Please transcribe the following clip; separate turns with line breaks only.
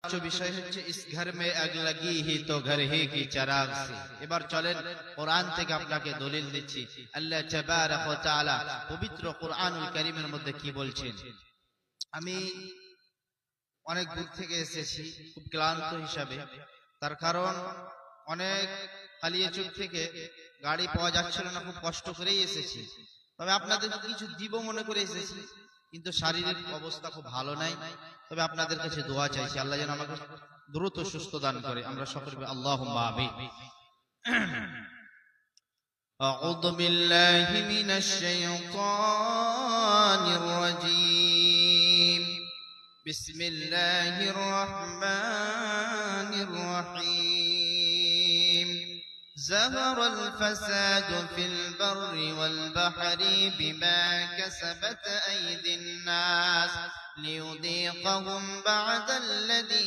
जो विषय হচ্ছে इस घर में आग लगी ही तो घर ही की चिराग से। এবার চলেন কোরআন থেকে আপনাকে দলিল দিচ্ছি আল্লাহ তাবারক ওয়া তাআলা পবিত্র কোরআনুল কারীমের মধ্যে কি বলছেন। আমি অনেক দূর থেকে এসেছি খুব ক্লান্ত হিসাবে, তার কারণ অনেক কালিয়াচক থেকে গাড়ি পাওয়া যাচ্ছিল না, খুব কষ্ট করেই এসেছি। তবে আপনাদের কিছু দিব মনে করে এসেছি, কিন্তু শারীরিক অবস্থা খুব ভালো নাই। তবে আপনাদের কাছে দোয়া চাইছি আল্লাহ যেন আমাকে দ্রুত সুস্থ দান করে। আমরা সকলে আল্লাহুম্মা আমিন। আউযু বিল্লাহি মিনাশ শাইতানির রাজীম। বিসমিল্লাহির রহমানির রহিম। ظهر الفساد في البر والبحر بما كسبت أيدي الناس ليذيقهم بعد الذي